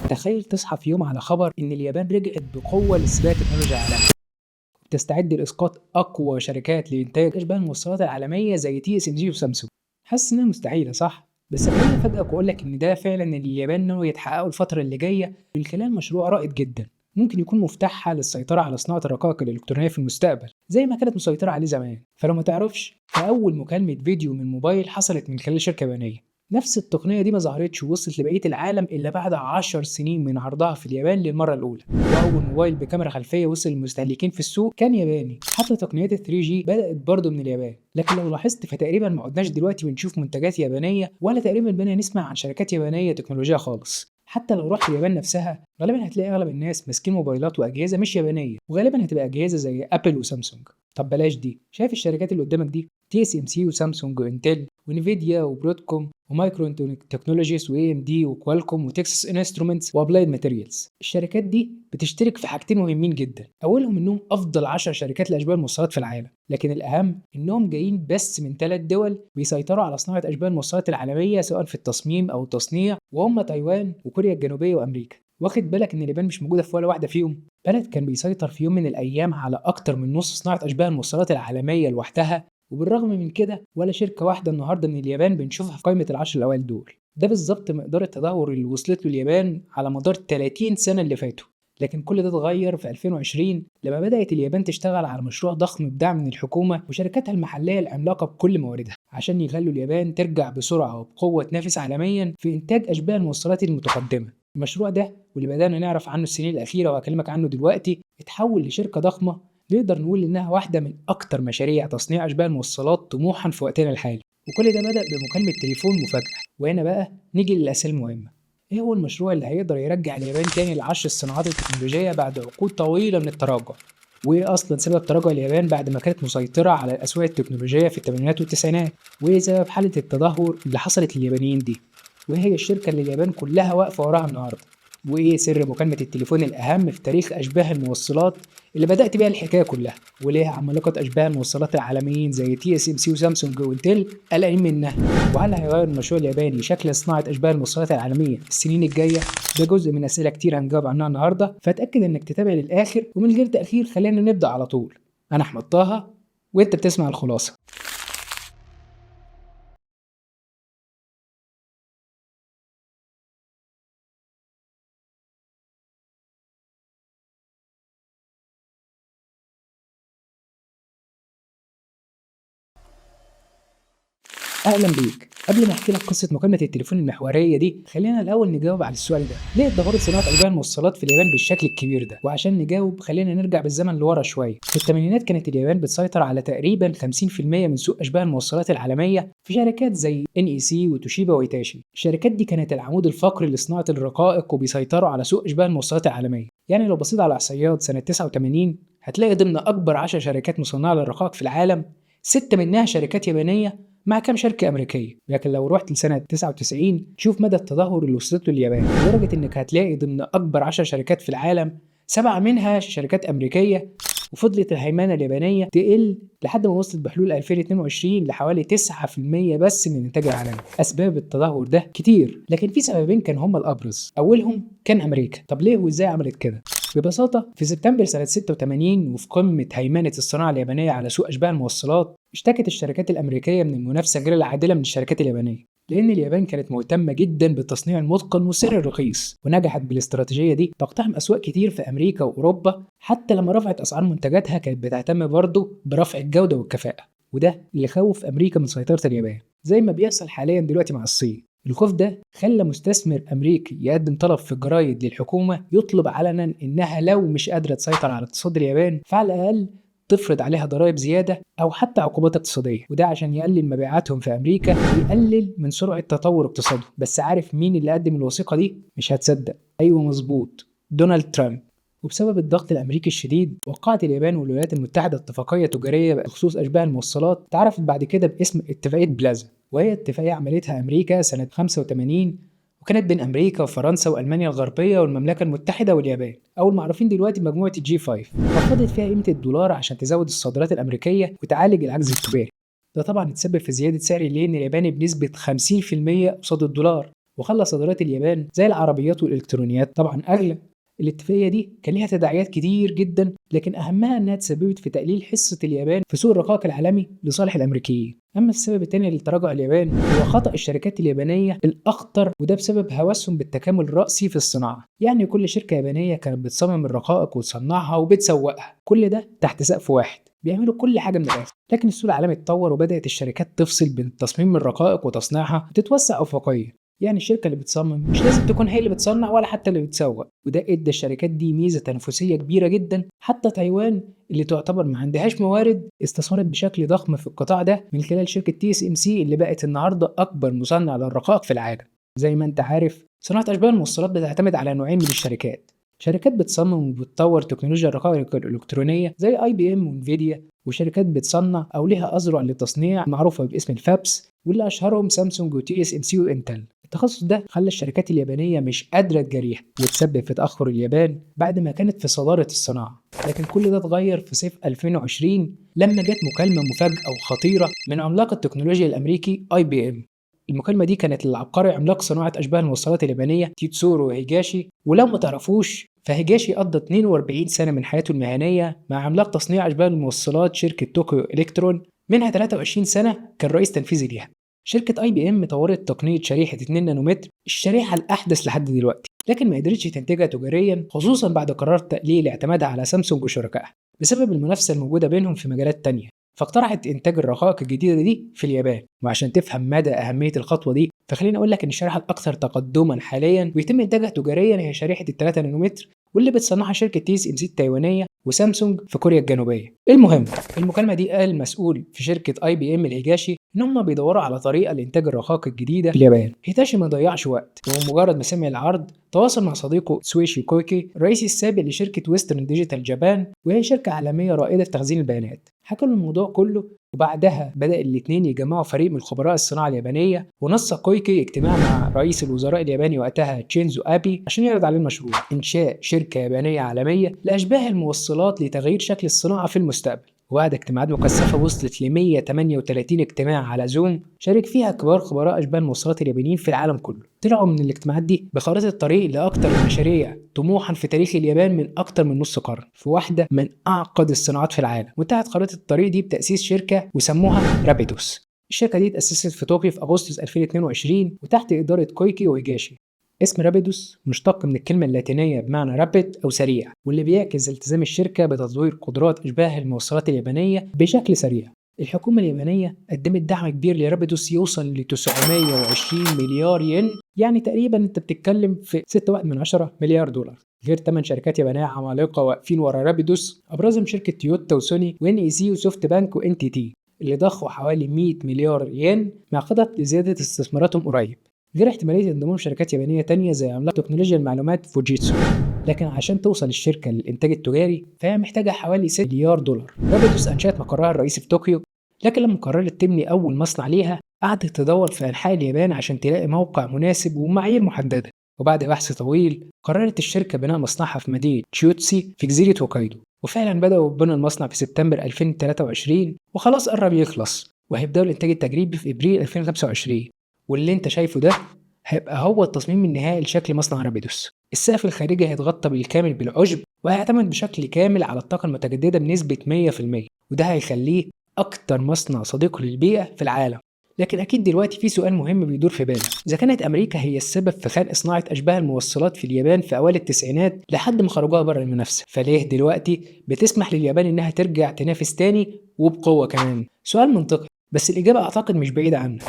تخيل تصحى في يوم على خبر إن اليابان رجعت بقوة لسباق التكنولوجيا العالمية، تستعد لإسقاط أقوى شركات لإنتاج أشباه الموصلات العالمية زي TSMC وسامسونج. حاسس إنها مستحيلة صح؟ بس خليني أفاجئك وأقول لك إن ده فعلا اللي اليابان ناوي يتحققوا الفترة اللي جاية من خلال مشروع رائد جدا، ممكن يكون مفتاحها للسيطرة على صناعة الرقائق الإلكترونية في المستقبل زي ما كانت مسيطرة عليه زمان. فلو ما تعرفش، فأول مكالمة فيديو من موبايل حصلت من خلال شركة يابانية. نفس التقنية دي ما ظهرتش ووصلت لبقية العالم إلا بعد 10 سنين من عرضها في اليابان للمرة الأولى. وأول موبايل بكاميرا خلفية وصل للمستهلكين في السوق كان ياباني. حتى تقنيات ال 3G بدأت برضه من اليابان، لكن لو لاحظت فتقريبا ما عدناش دلوقتي بنشوف منتجات يابانية، ولا تقريبا بقينا نسمع عن شركات يابانية تكنولوجية خالص. حتى لو رحت اليابان نفسها غالبا هتلاقي أغلب الناس ماسكين موبايلات وأجهزة مش يابانية، وغالبا هتبقى أجهزة زي أبل وسامسونج. طب بلاش دي، شايف الشركات اللي قدامك دي؟ TSMC وسامسونج وانتل ونفيديا وبرودكوم ومايكرون تكنولوجيز واي ام دي وكوالكوم وتكساس انسترومنتس وابلايد ماتيريالز. الشركات دي بتشترك في حاجتين مهمين جدا، اولهم انهم افضل 10 شركات لاشباه الموصلات في العالم، لكن الاهم انهم جايين بس من 3 دول بيسيطروا على صناعه اشباه الموصلات العالميه سواء في التصميم او التصنيع، وهم تايوان وكوريا الجنوبيه وامريكا. واخد بالك ان اليابان مش موجوده في ولا واحده فيهم؟ بلد كان بيسيطر في يوم من الايام على اكتر من نص صناعه اشباه الموصلات العالميه لوحدها، وبالرغم من كده ولا شركة واحدة النهاردة من اليابان بنشوفها في قائمة العشر الأوائل دول. ده بالظبط مقدار التدهور اللي وصلت له اليابان على مدار 30 سنة اللي فاتوا. لكن كل ده اتغير في 2020 لما بدأت اليابان تشتغل على مشروع ضخم بدعم من الحكومة وشركاتها المحلية العملاقة بكل مواردها، عشان يخلوا اليابان ترجع بسرعة وبقوة تنافس عالميا في إنتاج أشباه الموصلات المتقدمة. المشروع ده واللي بدأنا نعرف عنه السنين الأخيرة وهكلمك عنه دلوقتي اتحول لشركة ضخمة نقدر نقول إنها واحدة من أكتر مشاريع تصنيع أشباه الموصلات طموحًا في وقتنا الحالي، وكل ده بدأ بمكالمة تليفون مفاجأة. وهنا بقى نيجي للأسئلة المهمة، إيه هو المشروع اللي هيقدر يرجع اليابان تاني لعصر الصناعات التكنولوجية بعد عقود طويلة من التراجع؟ وإيه أصلًا سبب تراجع اليابان بعد ما كانت مسيطرة على الأسواق التكنولوجية في الثمانينات والتسعينات؟ وإيه سبب حالة التدهور اللي حصلت لليابانيين دي؟ وإيه هي الشركة اللي اليابان كلها واقفة وراها النهاردة؟ وإيه سر مكالمة التليفون الأهم في تاريخ أشباه الموصلات اللي بدأت بيها الحكاية كلها؟ وليه عمالقة أشباه الموصلات العالميين زي TSMC وسامسونج وانتل قلقانين منها؟ وهل هيغير المشروع الياباني شكل صناعة أشباه الموصلات العالمية في السنين الجاية؟ ده جزء من أسئلة كتير هنجاوب عنها النهاردة، فأتأكد إنك تتابع للآخر. ومن غير تأخير خلينا نبدأ على طول. أنا أحمد طه وأنت بتسمع الخلاصة. اهلا بيك. قبل ما احكي لك قصه مكالمه التليفون المحوريه دي، خلينا الاول نجاوب على السؤال ده، ليه اتدهورت صناعه اشباه الموصلات في اليابان بالشكل الكبير ده؟ وعشان نجاوب خلينا نرجع بالزمن لورا شويه. في الثمانينات كانت اليابان بتسيطر على تقريبا 50% من سوق اشباه الموصلات العالميه في شركات زي NEC وتوشيبا وايتاشي. الشركات دي كانت العمود الفقري لصناعه الرقائق وبيسيطروا على سوق اشباه الموصلات العالميه. يعني لو بصيت على احصائيات سنه 89 هتلاقي ضمن اكبر 10 شركات مصنعه للرقائق في العالم 6 منها شركات يابانيه مع كام شركة أمريكية. لكن لو رحت لسنة 99 تشوف مدى التدهور اللي وصلت له اليابان، لدرجة إنك هتلاقي ضمن أكبر 10 شركات في العالم 7 منها شركات أمريكية، وفضلت الهيمنة اليابانية تقل لحد ما وصلت بحلول 2022 لحوالي 9% بس من الإنتاج العالمي. أسباب التدهور ده كتير، لكن في سببين كان هما الأبرز. أولهم كان أمريكا. طب ليه وإزاي عملت كده؟ ببساطة في سبتمبر سنة 86 وفي قمة هيمنة الصناعة اليابانية على سوق أشباه الموصلات، اشتكت الشركات الأمريكية من المنافسة غير العادلة من الشركات اليابانية، لأن اليابان كانت مهتمة جدا بالتصنيع المتقن والسعر الرخيص، ونجحت بالاستراتيجية دي تقتحم أسواق كتير في أمريكا وأوروبا. حتى لما رفعت أسعار منتجاتها كانت بتهتم برضه برفع الجودة والكفاءة، وده اللي خوف أمريكا من سيطرة اليابان زي ما بيحصل حاليا دلوقتي مع الصين. الخوف ده خلى مستثمر أمريكي يقدم طلب في الجرايد للحكومة يطلب علنا إنها لو مش قادرة تسيطر على اقتصاد اليابان فعلى الأقل تفرض عليها ضرائب زيادة أو حتى عقوبات اقتصادية، وده عشان يقلل مبيعاتهم في أمريكا ويقلل من سرعة تطور اقتصادهم. بس عارف مين اللي قدم الوثيقة دي؟ مش هتصدق، أيوة مظبوط، دونالد ترامب. وبسبب الضغط الأمريكي الشديد وقعت اليابان والولايات المتحدة اتفاقية تجارية بخصوص أشباه الموصلات اتعرفت بعد كده باسم اتفاقية بلازا، وهي اتفاقية عملتها أمريكا سنة 85، وكانت بين أمريكا وفرنسا وألمانيا الغربية والمملكة المتحدة واليابان، أو المعروفين دلوقتي بمجموعة الجي 5. خفضت فيها قيمة الدولار عشان تزود الصادرات الأمريكية وتعالج العجز التجاري. ده طبعا اتسبب في زيادة سعر الين الياباني بنسبة 50% قصاد الدولار، وخلى صادرات اليابان زي العربيات والإلكترونيات طبعا أغلى. الاتفاقية دي كان ليها تداعيات كتير جدا، لكن أهمها إنها تسببت في تقليل حصة اليابان في سوق الرقائق العالمي لصالح الأمريكيين. أما السبب التاني لتراجع اليابان هو خطأ الشركات اليابانية الأخطر، وده بسبب هوسهم بالتكامل الرأسي في الصناعة. يعني كل شركة يابانية كانت بتصمم الرقائق وتصنعها وبتسوقها، كل ده تحت سقف واحد، بيعملوا كل حاجة من الآخر. لكن السوق العالمي اتطور وبدأت الشركات تفصل بين تصميم الرقائق وتصنيعها وتتوسع أفقيا. يعني الشركة اللي بتصمم مش لازم تكون هي اللي بتصنع ولا حتى اللي بتسوق، وده ادى الشركات دي ميزة تنافسية كبيرة جدا. حتى تايوان اللي تعتبر ما عندهاش موارد استثمرت بشكل ضخم في القطاع ده من خلال شركة TSMC اللي بقت النهاردة أكبر مصنع للرقائق في العالم. زي ما انت عارف، صناعة أشباه الموصلات بتعتمد على نوعين من الشركات: شركات بتصمم وبتطور تكنولوجيا الرقائق الإلكترونية زي IBM وانفيديا، وشركات بتصنع أو لها أذرع للتصنيع معروفة باسم الفابس، واللي أشهرهم سامسونج وTSMC وإنتل. التخصص ده خلى الشركات اليابانية مش قادرة تجاريها، وتسبب في تأخر اليابان بعد ما كانت في صدارة الصناعة. لكن كل ده اتغير في صيف 2020 لما جت مكالمة مفاجئة وخطيرة من عملاق التكنولوجيا الأمريكي IBM. المكالمة دي كانت للعبقري عملاق صناعة أشباه الموصلات اليابانية تيتسورو هيجاشي. ولو ما تعرفوش، فهيجاشي قضى 42 سنة من حياته المهنية مع عملاق تصنيع أشباه الموصلات شركة طوكيو إلكترون، منها 23 سنة كان رئيس تنفيذي ليها. شركة IBM طورت تقنية شريحة 2 نانومتر، الشريحة الأحدث لحد دلوقتي، لكن ما قدرتش تنتجها تجاريا، خصوصا بعد قرار تقليل اعتمادها على سامسونج وشركائها بسبب المنافسة الموجودة بينهم في مجالات تانية. فاقترحت إنتاج الرقائق الجديدة دي في اليابان. وعشان تفهم مدى أهمية الخطوة دي، فخليني أقول لك إن الشريحة الأكثر تقدما حاليا ويتم إنتاجها تجاريا هي شريحة ال3 نانومتر، واللي بتصنعها شركة TSMC التايوانية وسامسونج في كوريا الجنوبية. المهم، المكالمة دي قال مسؤول في شركة IBM الهيجاشي إن هم بيدوروا على طريقة لإنتاج الرقائق الجديدة في اليابان. هيتاشي ما ضيعش وقت، ومجرد ما سمع العرض تواصل مع صديقه سويشي كويكي الرئيس السابق لشركة ويسترن ديجيتال جابان، وهي شركة عالمية رائدة في تخزين البيانات. حكى له الموضوع كله، وبعدها بدأ الاتنين يجمعوا فريق من خبراء الصناعة اليابانية، ونسق كويكي اجتماع مع رئيس الوزراء الياباني وقتها تشينزو آبي عشان يعرض عليه المشروع: إنشاء شركة يابانية عالمية لأشباه الموصلات لتغيير شكل الصناعة في المستقبل. وبعد اجتماعات مكثفة وصلت ل 138 اجتماع على زوم شارك فيها كبار خبراء أشباه الموصلات اليابانيين في العالم كله. طلعوا من الاجتماعات دي بخارطة الطريق لأكثر المشاريع طموحا في تاريخ اليابان من أكثر من نص قرن في واحدة من أعقد الصناعات في العالم. وانتهت خارطة الطريق دي بتأسيس شركة وسموها رابيدوس. الشركة دي اتأسست في طوكيو في أغسطس 2022 وتحت إدارة كويكي وهيجاشي. اسم رابيدوس مشتق من الكلمة اللاتينية بمعنى رابيد أو سريع، واللي بيعكس التزام الشركة بتطوير قدرات أشباه الموصلات اليابانية بشكل سريع. الحكومة اليابانية قدمت دعم كبير لرابيدوس يوصل ل 920 مليار ين، يعني تقريبا انت بتتكلم في 6.1 مليار دولار، غير 8 شركات يابانية عمالقة واقفين ورا رابيدوس، أبرزهم شركة تويوتا وسوني وNEC وسوفت بانك وNTT، اللي ضخوا حوالي 100 مليار ين مع خطط لزيادة استثماراتهم قريب، غير احتمالية انضمام شركات يابانية تانية زي عملاق تكنولوجيا المعلومات فوجيتسو. لكن عشان توصل الشركة للإنتاج التجاري فهي محتاجة حوالي 6 مليار دولار. رابيدوس أنشأت مقرها الرئيسي في طوكيو، لكن لما قررت تبني أول مصنع ليها قعدت تدور في أنحاء اليابان عشان تلاقي موقع مناسب ومعايير محددة. وبعد بحث طويل قررت الشركة بناء مصنعها في مدينة تشيوتسي في جزيرة هوكايدو، وفعلا بدأوا ببناء المصنع في سبتمبر 2023 وخلاص قرب يخلص، وهيبدأوا الإنتاج التجريبي في إبريل 2025. واللي انت شايفه ده هيبقى هو التصميم النهائي لشكل مصنع رابيدوس. السقف الخارجي هيتغطى بالكامل بالعشب، وهيعتمد بشكل كامل على الطاقة المتجددة بنسبة 100%، وده هيخليه أكتر مصنع صديق للبيئة في العالم. لكن أكيد دلوقتي في سؤال مهم بيدور في بالك: إذا كانت أمريكا هي السبب في خلق صناعة أشباه الموصلات في اليابان في أوائل التسعينات لحد ما خرجوها بره المنافسة، فليه دلوقتي بتسمح لليابان إنها ترجع تنافس تاني وبقوة كمان؟ سؤال منطقي، بس الإجابة أعتقد مش بعيدة عنك.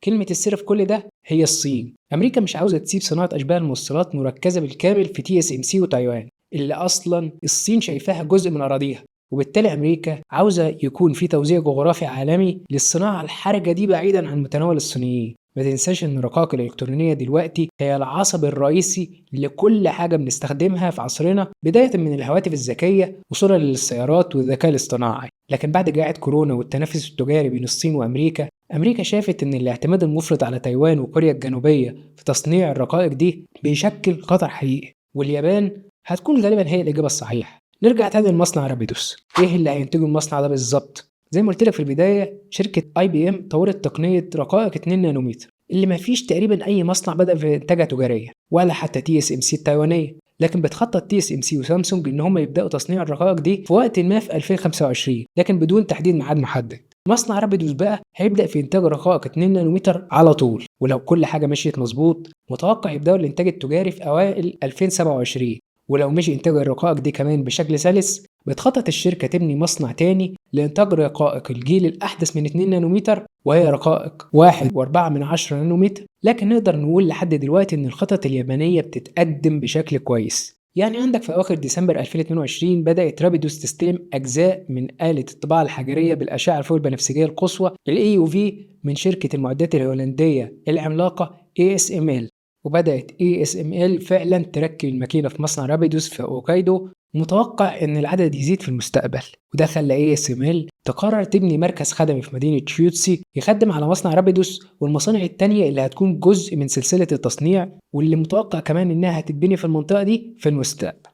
كلمة السر في كل ده هي الصين. أمريكا مش عاوزة تسيب صناعة أشباه الموصلات مركزة بالكامل في TSMC وتايوان، اللي أصلا الصين شايفاها جزء من أراضيها، وبالتالي أمريكا عاوزة يكون في توزيع جغرافي عالمي للصناعة الحرجة دي بعيدا عن متناول الصينيين. ما تنساش إن الرقائق الإلكترونية دلوقتي هي العصب الرئيسي لكل حاجة بنستخدمها في عصرنا، بداية من الهواتف الذكية وصولا للسيارات والذكاء الاصطناعي. لكن بعد جائحة كورونا والتنافس التجاري بين الصين وأمريكا، أمريكا شافت إن الاعتماد المفرط على تايوان وكوريا الجنوبية في تصنيع الرقائق دي بيشكل خطر حقيقي، واليابان هتكون غالبا هي الإجابة الصحيحة. نرجع تاني لمصنع رابيدوس. إيه اللي هينتجه المصنع ده بالظبط؟ زي ما قلت لك في البداية، شركة IBM طورت تقنية رقائق 2 نانومتر اللي مفيش تقريبا أي مصنع بدأ في إنتاجها تجاريا ولا حتى TSMC التايوانية. لكن بتخطط TSMC وسامسونج إن هم يبدأوا تصنيع الرقائق دي في وقت ما في 2025 لكن بدون تحديد ميعاد محدد. مصنع رابيدوس بقى هيبدأ في إنتاج رقائق 2 نانومتر على طول، ولو كل حاجة مشيت مظبوط متوقع يبدأوا الإنتاج التجاري في أوائل 2027. ولو مشي إنتاج الرقائق دي كمان بشكل سلس بتخطط الشركة تبني مصنع تاني لإنتاج رقائق الجيل الأحدث من 2 نانومتر وهي رقائق 1.4 نانومتر. لكن نقدر نقول لحد دلوقتي إن الخطط اليابانية بتتقدم بشكل كويس. يعني عندك في أواخر ديسمبر 2022 بدأت رابيدوس تستلم أجزاء من آلة الطباعة الحجرية بالأشعة الفوق البنفسجية القصوى ال EUV من شركة المعدات الهولندية العملاقة ASML. وبدأت ASML فعلا تركب الماكينة في مصنع رابيدوس في أوكايدو، متوقع إن العدد يزيد في المستقبل. وده خلى ASML تقرر تبني مركز خدمي في مدينة شيوتسي يخدم على مصنع رابيدوس والمصانع التانية اللي هتكون جزء من سلسلة التصنيع، واللي متوقع كمان إنها هتتبني في المنطقة دي في المستقبل.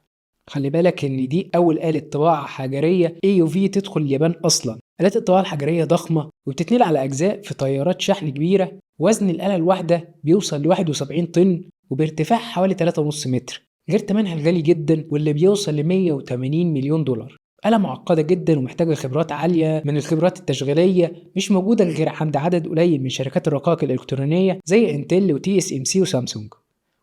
خلي بالك إن دي أول آلة طباعة حجرية EUV تدخل اليابان أصلا. آلات الطباعة الحجرية ضخمة وبتتنقل على أجزاء في طيارات شحن كبيرة. وزن الآلة الواحدة بيوصل ل 71 طن وبارتفاع حوالي 3.5 متر، غير تمنها الغالي جدا واللي بيوصل ل 180 مليون دولار. آلة معقدة جدا ومحتاجة خبرات عالية من الخبرات التشغيلية مش موجودة غير عند عدد قليل من شركات الرقائق الإلكترونية زي انتل وTSMC وسامسونج،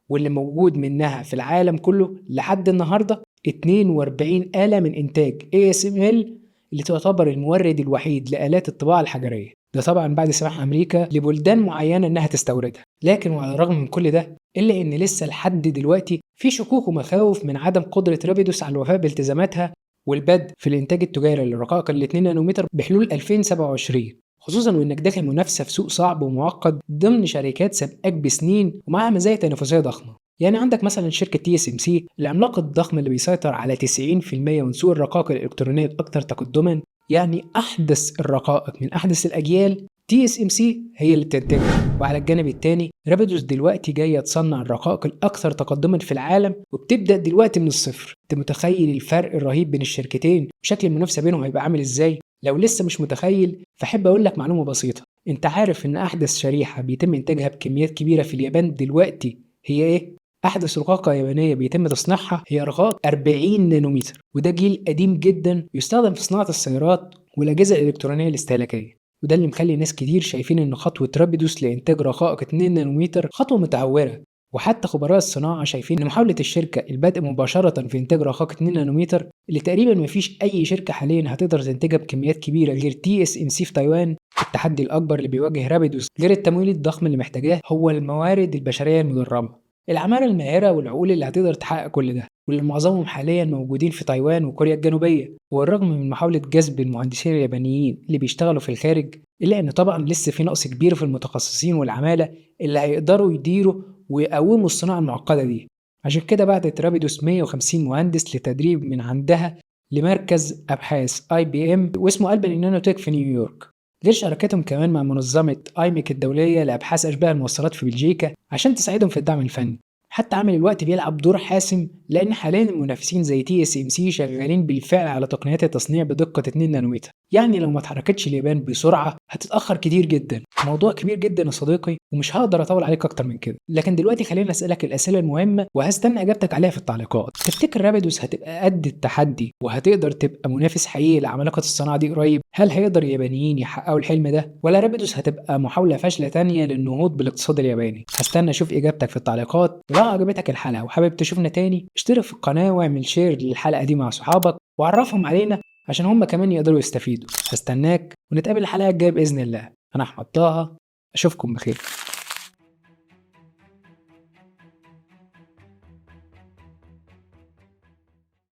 واللي موجود منها في العالم كله لحد النهاردة 42 آلة من إنتاج ASML اللي تعتبر المورد الوحيد لآلات الطباعة الحجرية. ده طبعا بعد سماح أمريكا لبلدان معينة إنها تستوردها. لكن وعلى الرغم من كل ده إلا إن لسه لحد دلوقتي في شكوك ومخاوف من عدم قدرة رابيدوس على الوفاء بالتزاماتها والبدء في الإنتاج التجاري للرقائق ال 2 نانومتر بحلول 2027، خصوصا وإنك داخل منافسة في سوق صعب ومعقد ضمن شركات سابقاك بسنين ومعها مزايا تنافسية ضخمة. يعني عندك مثلا شركة TSMC العملاق الضخم اللي بيسيطر على 90% من سوق الرقائق الإلكترونية الأكثر تقدما، يعني أحدث الرقائق من أحدث الأجيال TSMC هي اللي بتنتجها. وعلى الجانب التاني رابيدوس دلوقتي جاية تصنع الرقائق الأكثر تقدما في العالم وبتبدأ دلوقتي من الصفر. أنت متخيل الفرق الرهيب بين الشركتين وشكل المنافسة بينهم هيبقى عامل إزاي؟ لو لسه مش متخيل فحب أقول لك معلومة بسيطة. أنت عارف إن أحدث شريحة بيتم إنتاجها بكميات كبيرة في اليابان دلوقتي هي إيه؟ أحدث رقاقة يابانية بيتم تصنيعها هي رقاق 40 نانومتر، وده جيل قديم جدا يستخدم في صناعة السيارات والأجهزة الإلكترونية الاستهلاكية. وده اللي مخلي ناس كتير شايفين إن خطوة رابيدوس لإنتاج رقائق 2 نانومتر خطوة متعورة. وحتى خبراء الصناعة شايفين إن محاولة الشركة البدء مباشرة في إنتاج رقائق 2 نانومتر اللي تقريبا مفيش أي شركة حاليا هتقدر تنتجها بكميات كبيرة غير TSMC في تايوان. التحدي الأكبر اللي بيواجه رابيدوس غير التمويل الضخم اللي محتاجاه هو الموارد البشرية المدربة، العمالة الماهرة والعقول اللي هتقدر تحقق كل ده، واللي معظمهم حاليا موجودين في تايوان وكوريا الجنوبية. والرغم من محاولة جذب المهندسين اليابانيين اللي بيشتغلوا في الخارج إلا إن طبعا لسه في نقص كبير في المتخصصين والعمالة اللي هيقدروا يديروا ويقوموا الصناعة المعقدة دي. عشان كده بعتت رابيدوس 150 مهندس لتدريب من عندها لمركز أبحاث IBM واسمه ألباني نانوتك في نيويورك، غير شراكتهم كمان مع منظمة ايميك الدولية لأبحاث أشباه الموصلات في بلجيكا عشان تساعدهم في الدعم الفني. حتى عامل الوقت بيلعب دور حاسم لأن حاليا المنافسين زي TSMC شغالين بالفعل على تقنيات التصنيع بدقة 2 نانومتر. يعني لو ما اتحركتش اليابان بسرعة هتتأخر كتير جدا. موضوع كبير جدا يا صديقي ومش هقدر أطول عليك أكتر من كده، لكن دلوقتي خلينا أسألك الأسئلة المهمة وهستنى إجابتك عليها في التعليقات. تفتكر رابيدوس هتبقى قد التحدي وهتقدر تبقى منافس حقيقي لعمالقة الصناعة دي قريب؟ هل هيقدر اليابانيين يحققوا الحلم ده ولا رابيدوس هتبقى محاولة فاشلة تانية للنهوض بالاقتصاد الياباني؟ هستنى أشوف إجابتك في التعليقات. ولو عجبتك الحلقة وحابب تشوفنا تاني اشترك في القناة واعمل شير للحلقة دي مع صحابك وعرفهم علينا عشان هم كمان يقدروا يستفيدوا. هستناك ونتقابل الحلقة الجاية بإذن الله. أنا أحمد طه، أشوفكم بخير.